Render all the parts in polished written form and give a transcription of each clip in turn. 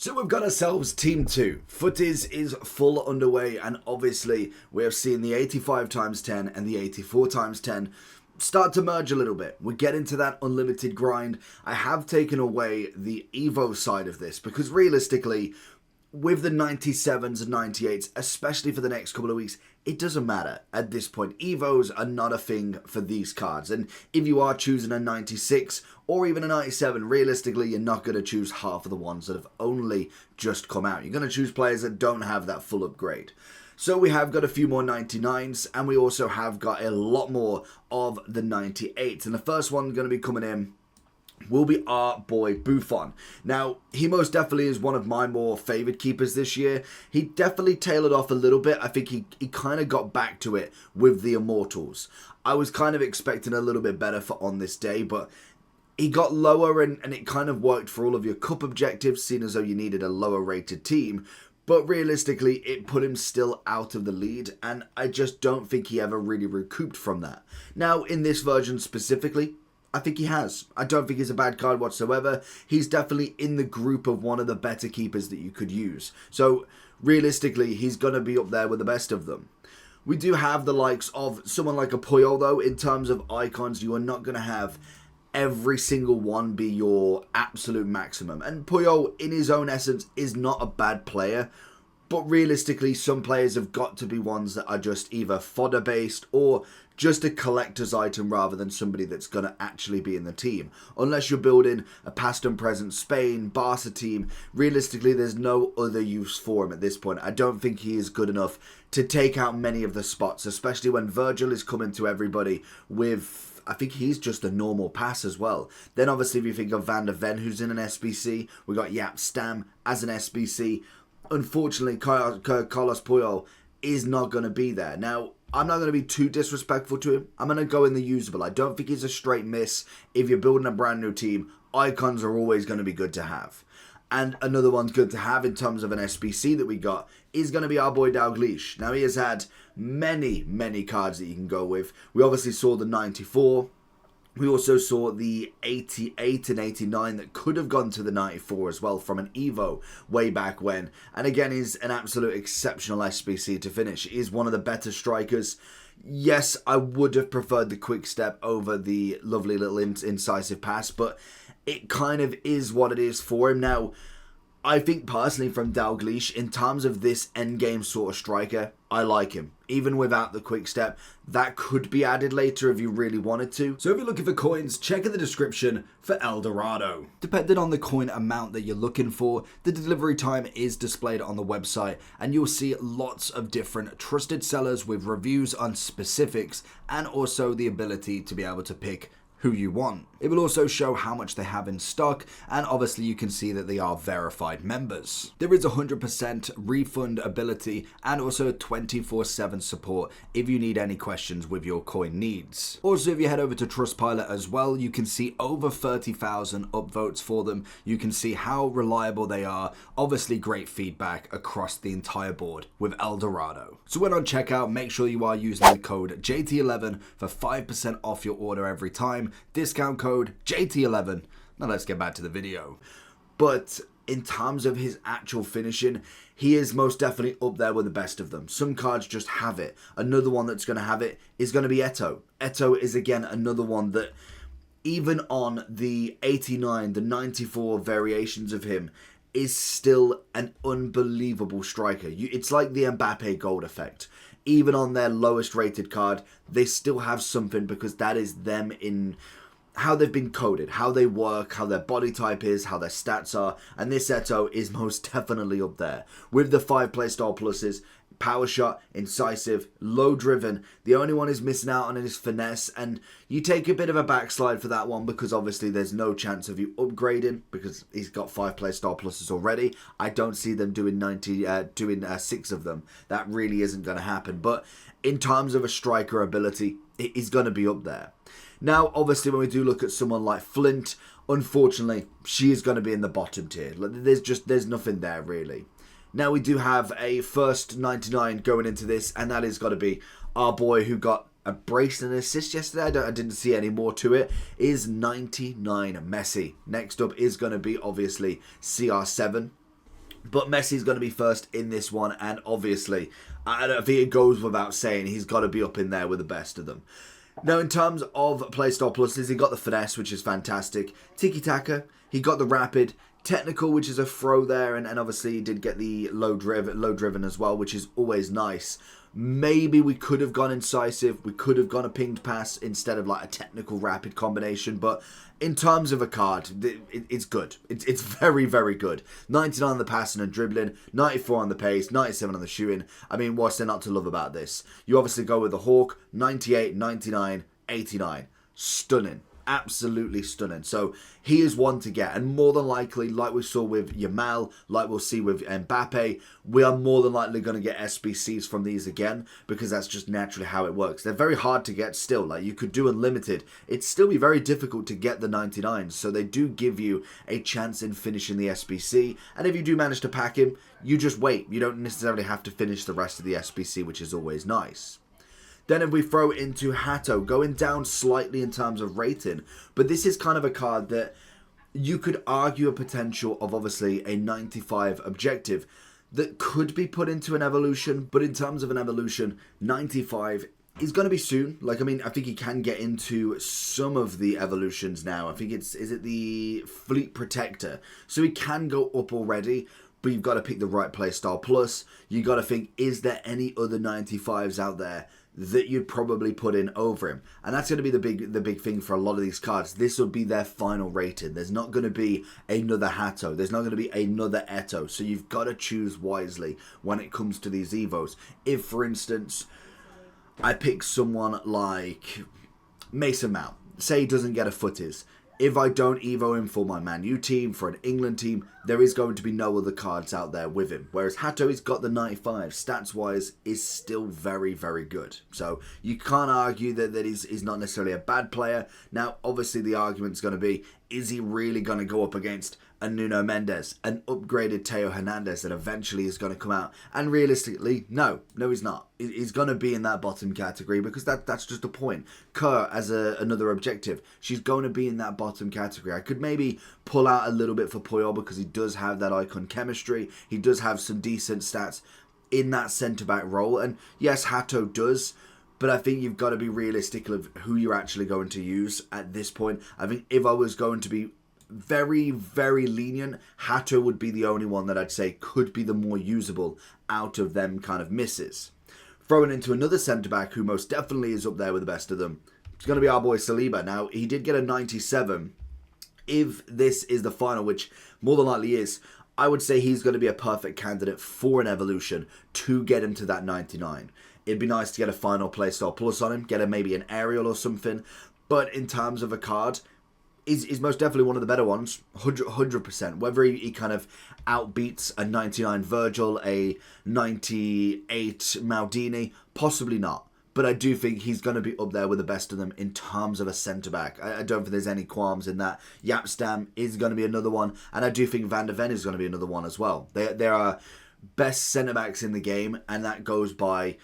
So we've got ourselves Team 2. Futties is full underway, and obviously we have seen the 85 times 10 and the 84 times 10 start to merge a little bit. We're getting to that unlimited grind. I have taken away the Evo side of this because realistically, with the 97s and 98s, especially for the next couple of weeks, it doesn't matter at this point. Evos are not a thing for these cards. And if you are choosing a 96 or even a 97, realistically, you're not going to choose half of the ones that have only just come out. You're going to choose players that don't have that full upgrade. So we have got a few more 99s, and we also have got a lot more of the 98s. And the first one going to be coming in will be our boy Buffon. Now, he most definitely is one of my more favoured keepers this year. He definitely tailored off a little bit. I think he kind of got back to it with the Immortals. I was kind of expecting a little bit better for on this day, but he got lower and it kind of worked for all of your cup objectives, seeing as though you needed a lower rated team. But realistically, it put him still out of the lead, and I just don't think he ever really recouped from that. Now, in this version specifically, I think he has. I don't think he's a bad card whatsoever. He's definitely in the group of one of the better keepers that you could use. So, realistically, he's going to be up there with the best of them. We do have the likes of someone like a Puyol, though. In terms of icons, you are not going to have every single one be your absolute maximum. And Puyol, in his own essence, is not a bad player. But realistically, some players have got to be ones that are just either fodder-based or just a collector's item rather than somebody that's going to actually be in the team. Unless you're building a past and present Spain, Barca team, realistically, there's no other use for him at this point. I don't think he is good enough to take out many of the spots, especially when Virgil is coming to everybody with, I think he's just a normal pass as well. Then obviously if you think of Van der Ven, who's in an SBC, we got Jaap Stam as an SBC. Unfortunately, Carlos Puyol is not going to be there. Now, I'm not going to be too disrespectful to him. I'm going to go in the usable. I don't think he's a straight miss. If you're building a brand new team, icons are always going to be good to have. And another one's good to have in terms of an SBC that we got is going to be our boy Dalglish. Now, he has had many cards that you can go with. We obviously saw the 94. We also saw the 88 and 89 that could have gone to the 94 as well from an Evo way back when. And again, he's an absolute exceptional SBC to finish. He is one of the better strikers. Yes, I would have preferred the quick step over the lovely little incisive pass, but it kind of is what it is for him. Now, I think personally from Dalglish, in terms of this endgame sort of striker, I like him. Even without the quick step, that could be added later if you really wanted to. So if you're looking for coins, check in the description for El Dorado. Depending on the coin amount that you're looking for, the delivery time is displayed on the website, and you'll see lots of different trusted sellers with reviews on specifics and also the ability to be able to pick who you want. It will also show how much they have in stock, and obviously you can see that they are verified members. There is 100% refund ability and also 24/7 support if you need any questions with your coin needs. Also, if you head over to Trustpilot as well, you can see over 30,000 upvotes for them. You can see how reliable they are. Obviously great feedback across the entire board with El Dorado. So when on checkout, make sure you are using the code JT11 for 5% off your order every time. Discount code JT11. Now let's get back to the video. But in terms of his actual finishing, he is most definitely up there with the best of them. Some cards just have it. Another one that's going to have it is going to be Eto. Eto is again another one that even on the 89, the 94 variations of him is still an unbelievable striker. It's like the Mbappe gold effect. Even on their lowest rated card, they still have something because that is them in how they've been coded, how they work, how their body type is, how their stats are, and this Eto is most definitely up there. With the 5 playstyle pluses, power shot, incisive, low driven, the only one is missing out on is finesse, and you take a bit of a backslide for that one because obviously there's no chance of you upgrading because he's got 5 playstyle pluses already. I don't see them doing 6 of them. That really isn't going to happen, but in terms of a striker ability, it is going to be up there. Now, obviously, when we do look at someone like Flint, unfortunately, she is going to be in the bottom tier. There's nothing there, really. Now, we do have a first 99 going into this, and that is got to be our boy who got a brace and an assist yesterday. I didn't see any more to it. Is 99 Messi. Next up is going to be, obviously, CR7. But Messi's going to be first in this one, and obviously, I don't think it goes without saying he's got to be up in there with the best of them. Now, in terms of Playstyle Pluses, he got the Finesse, which is fantastic. Tiki-Taka, he got the Rapid. Technical, which is a throw there, and obviously he did get the low driven as well, which is always nice. Maybe we could have gone Incisive, we could have gone a Pinged Pass instead of like a technical rapid combination, but in terms of a card, it's good. It's very, very good. 99 on the passing and dribbling, 94 on the pace, 97 on the shooting. I mean, what's there not to love about this? You obviously go with the Hawk, 98, 99, 89. Stunning. Absolutely stunning. So he is one to get, and more than likely, like we saw with Yamal, like we'll see with Mbappe, we are more than likely going to get SBCs from these again, because that's just naturally how it works. They're very hard to get still. Like, you could do unlimited, it'd still be very difficult to get the 99s, so they do give you a chance in finishing the SBC, and if you do manage to pack him, you just wait. You don't necessarily have to finish the rest of the SBC, which is always nice. Then if we throw into Hato, going down slightly in terms of rating, but this is kind of a card that you could argue a potential of obviously a 95 objective that could be put into an evolution, but in terms of an evolution, 95 is going to be soon. Like, I mean, I think he can get into some of the evolutions now. I think is it the Fleet Protector? So he can go up already, but you've got to pick the right playstyle. Plus, you got to think, is there any other 95s out there that you'd probably put in over him? And that's going to be the big thing for a lot of these cards. This will be their final rating. There's not going to be another Hato. There's not going to be another Eto. So you've got to choose wisely when it comes to these Evos. If, for instance, I pick someone like Mason Mount, say he doesn't get a Futties. If I don't Evo him for my Man U team, for an England team, there is going to be no other cards out there with him. Whereas Hato, he's got the 95. Stats-wise, is still very, very good. So you can't argue that he's not necessarily a bad player. Now, obviously, the argument's going to be, is he really going to go up against a Nuno Mendes, an upgraded Teo Hernandez that eventually is going to come out? And realistically, no, he's not. He's going to be in that bottom category, because that's just the point. Kerr, as another objective, she's going to be in that bottom category. I could maybe pull out a little bit for Puyol, because he does have that icon chemistry. He does have some decent stats in that centre-back role. And yes, Hato does, but I think you've got to be realistic of who you're actually going to use at this point. I think if I was going to be very, very lenient, Hato would be the only one that I'd say could be the more usable out of them kind of misses. Throwing into another centre-back who most definitely is up there with the best of them, it's going to be our boy Saliba. Now, he did get a 97. If this is the final, which more than likely is, I would say he's going to be a perfect candidate for an evolution to get him to that 99. It'd be nice to get a final playstyle plus on him, get him maybe an aerial or something. But in terms of a card, he's most definitely one of the better ones, 100%. Whether he kind of outbeats a 99 Virgil, a 98 Maldini, possibly not. But I do think he's going to be up there with the best of them in terms of a centre-back. I don't think there's any qualms in that. Yapstam is going to be another one. And I do think Van der Ven is going to be another one as well. There are best centre-backs in the game, and that goes by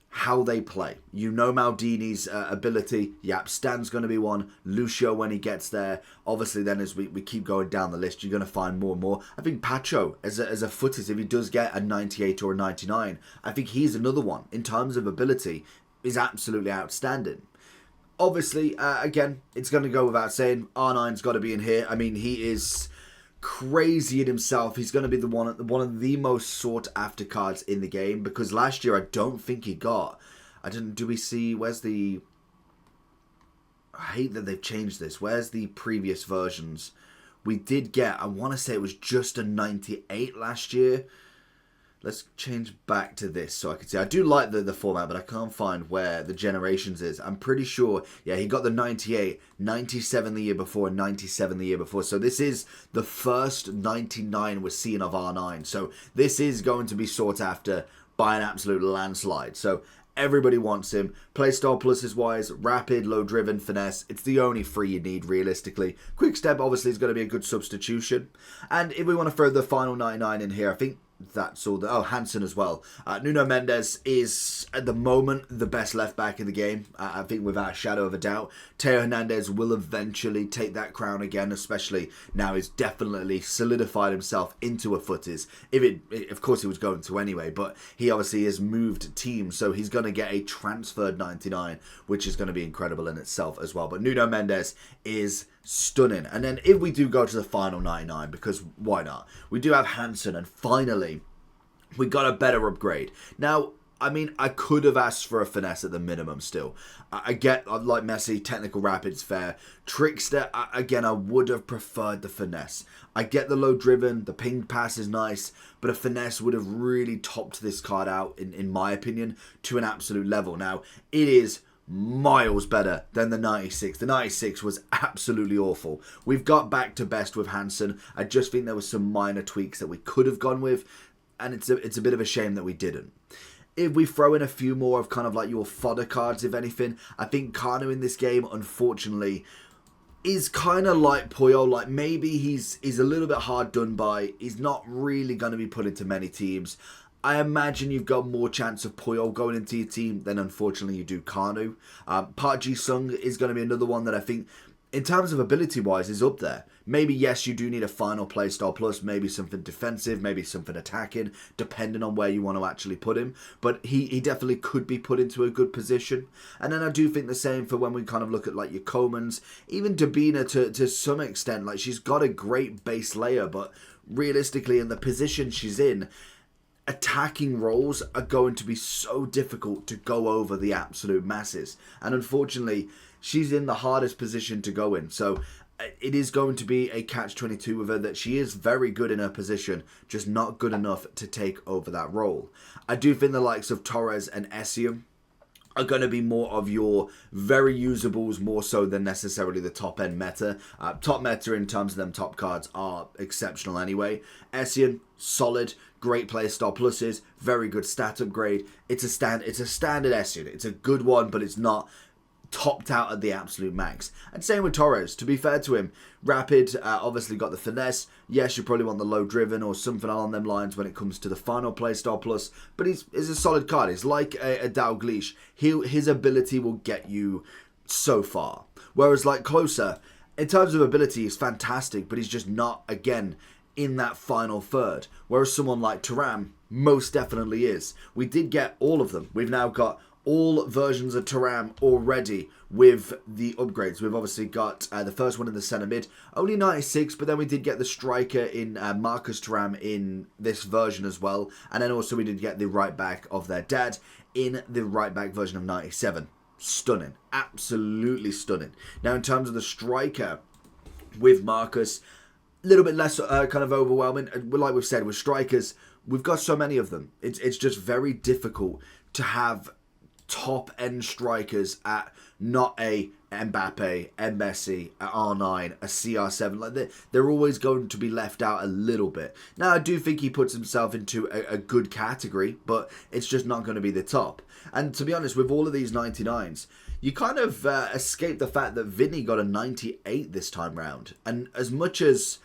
how they play. You know Maldini's ability. Yapstam's going to be one. Lucio when he gets there. Obviously then as we keep going down the list, you're going to find more and more. I think Pacho as a Futties, if he does get a 98 or a 99, I think he's another one. In terms of ability, is absolutely outstanding. Obviously, again, it's going to go without saying, R9's got to be in here. I mean, he is crazy in himself. He's going to be one of the most sought after cards in the game, because last year I don't think he got. Do we see, where's the... I hate that they've changed this. Where's the previous versions? We did get, I want to say it was just a 98 last year. Let's change back to this so I can see. I do like the format, but I can't find where the generations is. I'm pretty sure, yeah, he got the 98, 97 the year before, and 97 the year before. So this is the first 99 we're seeing of R9. So this is going to be sought after by an absolute landslide. So everybody wants him. Playstyle pluses wise, rapid, low driven, finesse. It's the only three you need realistically. Quick step obviously is going to be a good substitution. And if we want to throw the final 99 in here, I think that's all. Hansen as well. Nuno Mendes is, at the moment, the best left back in the game. I think without a shadow of a doubt. Teo Hernandez will eventually take that crown again, especially now he's definitely solidified himself into a Futties. Of course he was going to anyway, but he obviously has moved teams, so he's going to get a transferred 99, which is going to be incredible in itself as well. But Nuno Mendes is stunning. And then if we do go to the final 99, because why not? We do have Hansen, and finally we got a better upgrade. Now, I mean, I could have asked for a finesse at the minimum still. I get, like Messi, technical rapid's fair. Trickster, again, I would have preferred the finesse. I get the low driven, the ping pass is nice, but a finesse would have really topped this card out, in my opinion, to an absolute level. Now, it is miles better than the 96. The 96 was absolutely awful. We've got back to best with Hansen. I just think there were some minor tweaks that we could have gone with, and it's a bit of a shame that we didn't. If we throw in a few more of kind of like your fodder cards, if anything, I think Kanu in this game, unfortunately, is kind of like Puyol. Like, maybe he's a little bit hard done by. He's not really going to be put into many teams. I imagine you've got more chance of Puyol going into your team than, unfortunately, you do Kanu. Park Ji-sung is going to be another one that I think, in terms of ability-wise, is up there. Maybe, yes, you do need a final playstyle plus, maybe something defensive, maybe something attacking, depending on where you want to actually put him. But he definitely could be put into a good position. And then I do think the same for when we kind of look at like your Comans, even Dabina to some extent. Like, she's got a great base layer, but realistically, in the position she's in, attacking roles are going to be so difficult to go over the absolute masses. And unfortunately, she's in the hardest position to go in. So it is going to be a catch-22 with her, that she is very good in her position, just not good enough to take over that role. I do think the likes of Torres and Essien are going to be more of your very usables, more so than necessarily the top-end meta. Top meta in terms of them top cards are exceptional anyway. Essien, solid, great playstyle pluses, very good stat upgrade. It's a standard Essien. It's a good one, but it's not topped out at the absolute max. And same with Torres. To be fair to him, rapid, obviously got the finesse. Yes, you probably want the low driven or something along them lines when it comes to the final playstyle plus, but he's a solid card. He's like a Dalglish. His ability will get you so far. Whereas like Closer, in terms of ability, he's fantastic, but he's just not, again, in that final third. Whereas someone like Thuram most definitely is. We did get all of them. We've now got all versions of Thuram already with the upgrades. We've obviously got the first one in the centre mid, only 96, but then we did get the striker in Marcus Thuram in this version as well. And then also we did get the right back of their dad in the right back version of 97. Stunning. Absolutely stunning. Now, in terms of the striker with Marcus, a little bit less kind of overwhelming. Like we've said, with strikers, we've got so many of them. It's just very difficult to have top-end strikers at not a Mbappe, a Messi, a R9, a CR7. Like they're always going to be left out a little bit. Now, I do think he puts himself into a good category, but it's just not going to be the top. And to be honest, with all of these 99s, you kind of escape the fact that Vinny got a 98 this time round. And as much as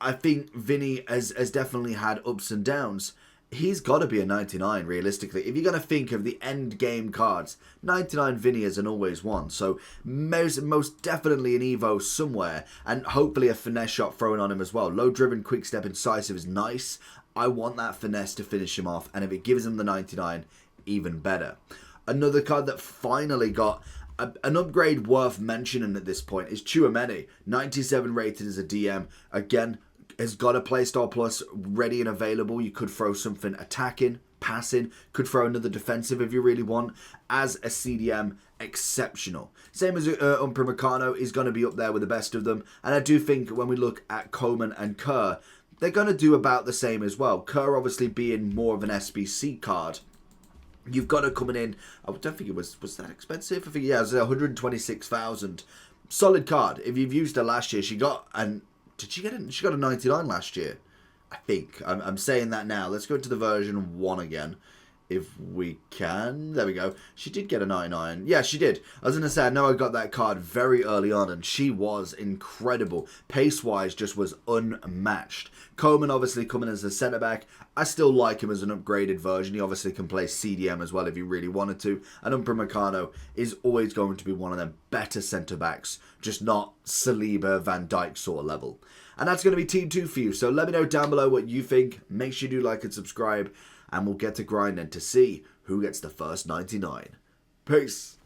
I think Vinny has definitely had ups and downs, he's got to be a 99, realistically. If you're going to think of the end game cards, 99 Vinny is an always one. So most definitely an Evo somewhere, and hopefully a finesse shot thrown on him as well. Low driven, quick step, incisive is nice. I want that finesse to finish him off, and if it gives him the 99, even better. Another card that finally got an upgrade worth mentioning at this point is Tchouaméni. 97 rated as a DM. Again, has got a playstyle plus ready and available. You could throw something attacking, passing, could throw another defensive if you really want. As a CDM, exceptional. Same as Upamecano is going to be up there with the best of them. And I do think when we look at Coman and Kerr, they're going to do about the same as well. Kerr obviously being more of an SBC card. You've got it coming in, I don't think it was that expensive? I think, yeah, it was 126,000. Solid card. If you've used her last year, she got she got a 99 last year, I think. I'm saying that now. Let's go to the version 1 again. if we can. There we go. She did get a 99. Yeah, she did. I was going to say, I know I got that card very early on, and she was incredible. Pace-wise, just was unmatched. Coleman obviously coming as a centre-back. I still like him as an upgraded version. He obviously can play CDM as well if he really wanted to. And Upamecano is always going to be one of them better centre-backs, just not Saliba, Van Dijk sort of level. And that's going to be Team 2 for you. So let me know down below what you think. Make sure you do like and subscribe. And we'll get to grinding to see who gets the first 99. Peace.